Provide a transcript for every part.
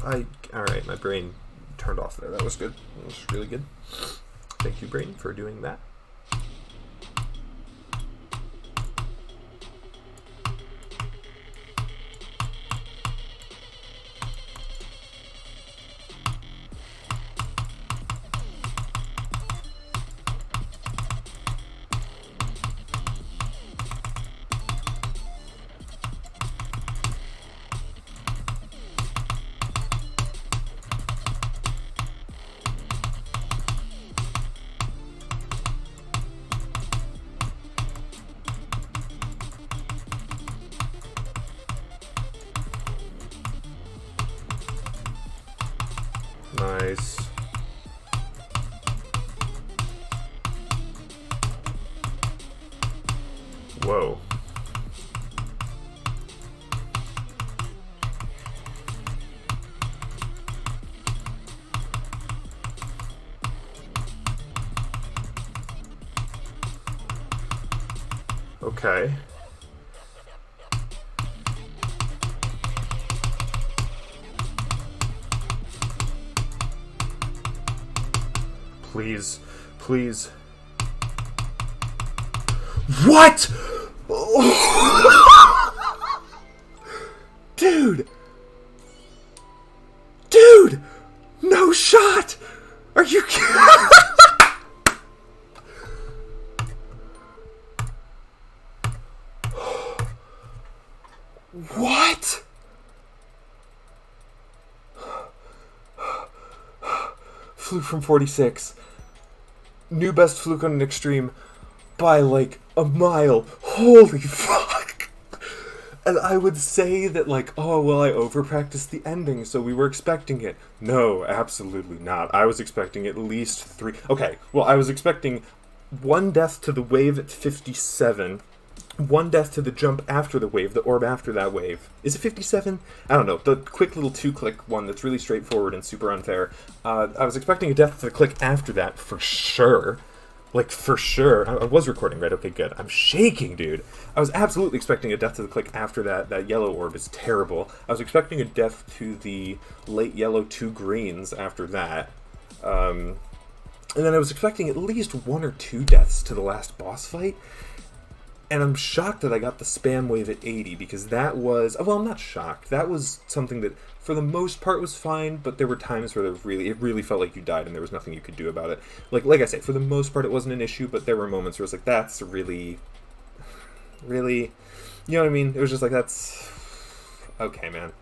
Alright, my brain turned off there. That was good. That was really good. Thank you, brain, for doing that. Nice. Whoa. Okay. Please, please. What? Dude! Dude! No shot! Are you kidding? What? Fluke from 46. New best fluke on an extreme by like a mile. Holy fuck. And I would say that like, oh, well, I over-practiced the ending, so we were expecting it. No, absolutely not. I was expecting at least 3. Okay, well, I was expecting 1 death to the wave at 57. 1 death to the jump after the wave, the orb after that wave. Is it 57? I don't know. The quick little 2-click one that's really straightforward and super unfair. I was expecting a death to the click after that, for sure. Like, for sure. I was recording, right? Okay, good. I'm shaking, dude. I was absolutely expecting a death to the click after that. That yellow orb is terrible. I was expecting a death to the late yellow 2 greens after that. And then I was expecting at least 1 or 2 deaths to the last boss fight. And I'm shocked that I got the spam wave at 80, because that was... Well, I'm not shocked. That was something that, for the most part, was fine, but there were times where it really felt like you died and there was nothing you could do about it. Like I say, for the most part, it wasn't an issue, but there were moments where it was like, that's really... You know what I mean? It was just like, that's... Okay, man.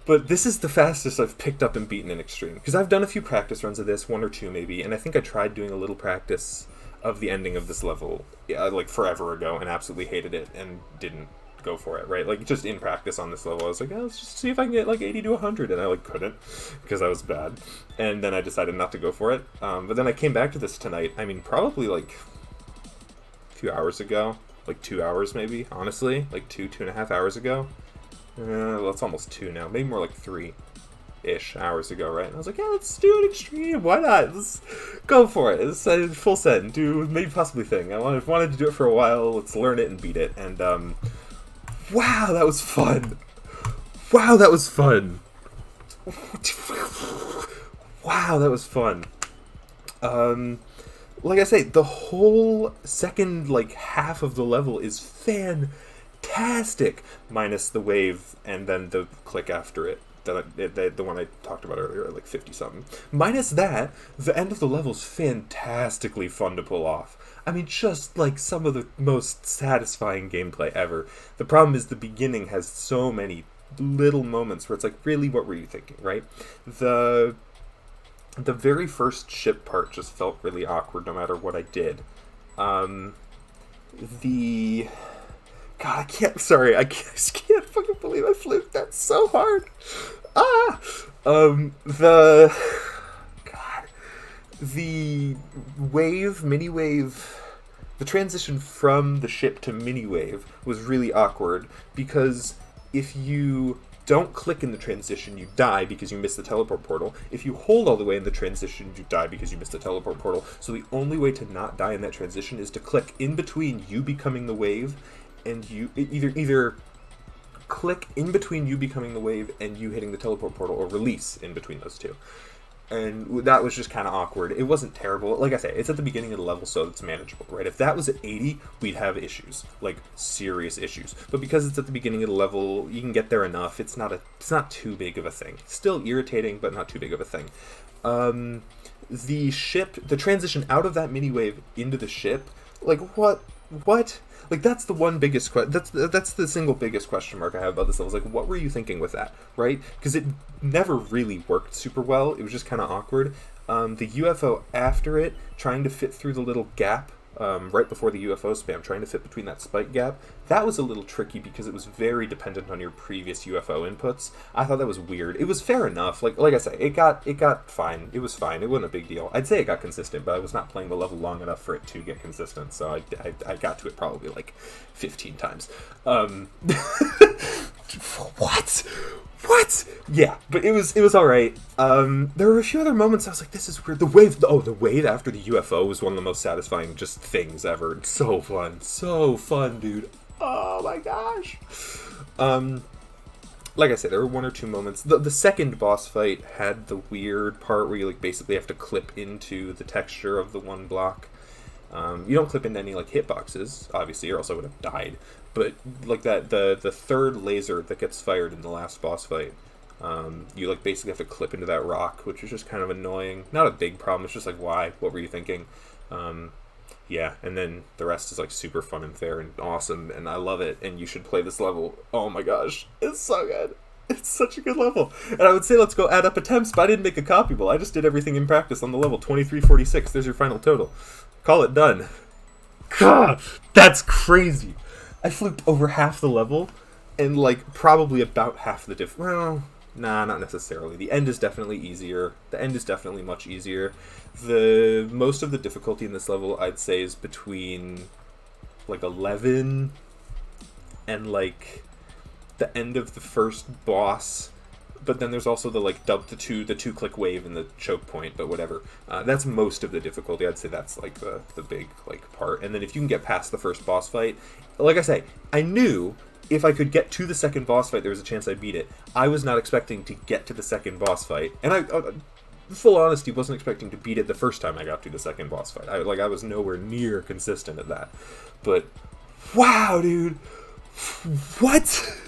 But this is the fastest I've picked up and beaten an extreme. Because I've done a few practice runs of this, 1 or 2 maybe, and I think I tried doing a little practice of the ending of this level, like forever ago, and absolutely hated it and didn't go for it, right? Like, just in practice on this level, I was like, oh, let's just see if I can get like 80 to 100, and I like couldn't, because I was bad. And then I decided not to go for it. But then I came back to this tonight, I mean, probably like a few hours ago, like 2 hours maybe, honestly, like 2.5 hours ago. Well, it's almost 2 now, maybe more like 3-ish hours ago, right? And I was like, yeah, let's do an extreme. Why not? Let's go for it. It's a full set and do maybe possibly thing. I wanted to do it for a while. Let's learn it and beat it. And wow, that was fun. Wow, that was fun. Wow, that was fun. Like I say, the whole second like half of the level is fantastic, minus the wave and then the click after it. The one I talked about earlier, like 50-something. Minus that, the end of the level's fantastically fun to pull off. I mean, just like some of the most satisfying gameplay ever. The problem is the beginning has so many little moments where it's like, really, what were you thinking, right? The very first ship part just felt really awkward no matter what I did. God, I just can't fucking believe I fluked that so hard. The mini-wave, the transition from the ship to mini-wave was really awkward, because if you don't click in the transition, you die because you missed the teleport portal. If you hold all the way in the transition, you die because you missed the teleport portal. So the only way to not die in that transition is to click in between you becoming the wave and you either click in between you becoming the wave and you hitting the teleport portal, or release in between those two. And that was just kind of awkward. It wasn't terrible. Like I say, it's at the beginning of the level, so it's manageable, right? If that was at 80, we'd have issues, like serious issues. But because it's at the beginning of the level, you can get there enough. It's not too big of a thing. Still irritating, but not too big of a thing. The ship, the transition out of that mini wave into the ship, like what? Like that's the one biggest that's the single biggest question mark I have about this level. Like, what were you thinking with that, right? Because it never really worked super well. It was just kind of awkward. The UFO after it, trying to fit through the little gap right before the UFO spam, trying to fit between that spike gap, that was a little tricky because it was very dependent on your previous UFO inputs. I thought that was weird. It was fair enough. Like I say, it got fine. It was fine. It wasn't a big deal. I'd say it got consistent, but I was not playing the level long enough for it to get consistent, so I got to it probably like 15 times. What? Yeah, but it was all right. There were a few other moments I was like, this is weird. The wave after the UFO was one of the most satisfying just things ever. It's so fun, dude. Oh my gosh. Like I said, there were one or two moments. The second boss fight had the weird part where you like basically have to clip into the texture of the one block. You don't clip into any like hitboxes, obviously, or else I would have died. But like that, the third laser that gets fired in the last boss fight, you like basically have to clip into that rock, which is just kind of annoying. Not a big problem. It's just like, why? What were you thinking? Yeah, and then the rest is like super fun and fair and awesome, and I love it. And you should play this level. Oh my gosh, it's so good. It's such a good level. And I would say let's go add up attempts, but I didn't make a copyable. I just did everything in practice on the level. 2346. There's your final total. Call it done. God, that's crazy. I fluked over half the level, and like probably about half the well, nah, not necessarily. The end is definitely easier. The end is definitely much easier. The most of the difficulty in this level, I'd say, is between like 11 and like the end of the first boss. But then there's also the like the two click wave and the choke point, but whatever. That's most of the difficulty. I'd say that's like the big like part. And then if you can get past the first boss fight, like I say, I knew if I could get to the second boss fight, there was a chance I'd beat it. I was not expecting to get to the second boss fight, and I full honesty, wasn't expecting to beat it the first time I got to the second boss fight. I was nowhere near consistent at that. But wow, dude, what?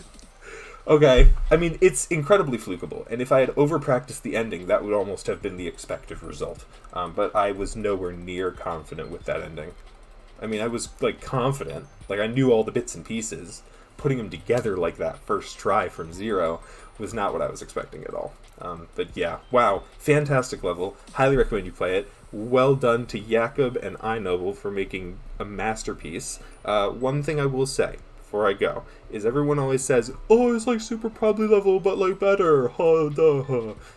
Okay, I mean, it's incredibly flukeable, and if I had over-practiced the ending, that would almost have been the expected result. But I was nowhere near confident with that ending. I mean, I was, like, confident. Like, I knew all the bits and pieces. Putting them together like that first try from zero was not what I was expecting at all. But yeah, wow, fantastic level. Highly recommend you play it. Well done to Yakob and iNubble for making a masterpiece. One thing I will say before I go is everyone always says, oh, it's like super probably level but like better.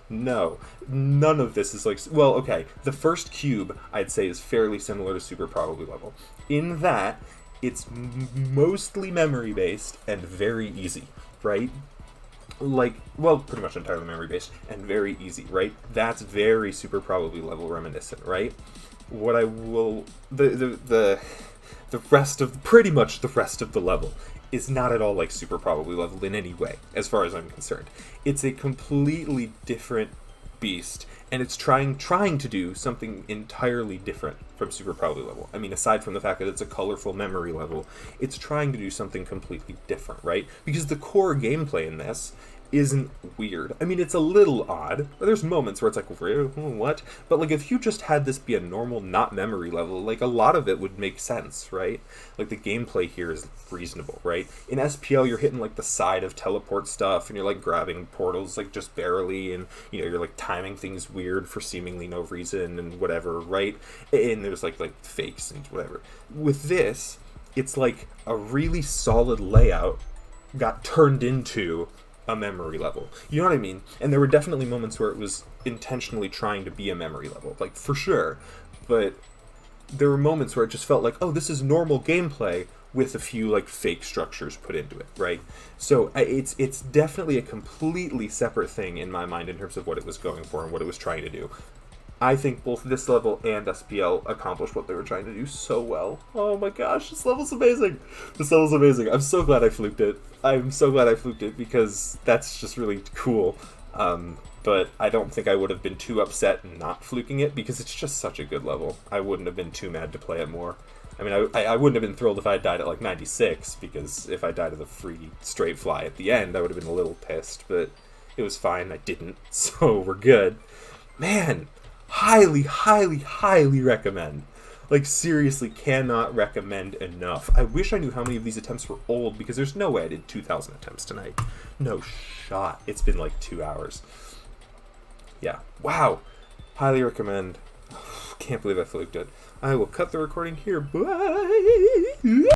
No, none of this is like, well, okay, the first cube I'd say is fairly similar to super probably level in that it's mostly memory based and very easy, right? Like, well, pretty much entirely memory based and very easy, right? That's very super probably level reminiscent, right? What I will the rest of pretty much the rest of the level is not at all like super probably level in any way, as far as I'm concerned. It's a completely different beast, and it's trying to do something entirely different from super probably level. I mean, aside from the fact that it's a colorful memory level, it's trying to do something completely different, right? Because the core gameplay in this isn't weird. I mean, it's a little odd. There's moments where it's like, what? But like, if you just had this be a normal, not memory level, like a lot of it would make sense, right? Like the gameplay here is reasonable, right? In SPL, you're hitting like the side of teleport stuff, and you're like grabbing portals like just barely, and you know, you're like timing things weird for seemingly no reason and whatever, right? And there's like fakes and whatever. With this, it's like a really solid layout got turned into a memory level. You know what I mean? And there were definitely moments where it was intentionally trying to be a memory level, like for sure. But there were moments where it just felt like, oh, this is normal gameplay with a few like fake structures put into it, right? So it's definitely a completely separate thing in my mind in terms of what it was going for and what it was trying to do. I think both this level and SPL accomplished what they were trying to do so well. Oh my gosh, this level's amazing. This level's amazing. I'm so glad I fluked it. I'm so glad I fluked it because that's just really cool. But I don't think I would have been too upset not fluking it because it's just such a good level. I wouldn't have been too mad to play it more. I mean, I wouldn't have been thrilled if I died at like 96, because if I died of the free straight fly at the end, I would have been a little pissed, but it was fine. I didn't, so we're good. Man, highly, highly, highly recommend. Like, seriously, cannot recommend enough. I wish I knew how many of these attempts were old, because there's no way I did 2,000 attempts tonight. No shot. It's been like 2 hours. Yeah. Wow. Highly recommend. Can't believe I fluked it. I will cut the recording here. Bye!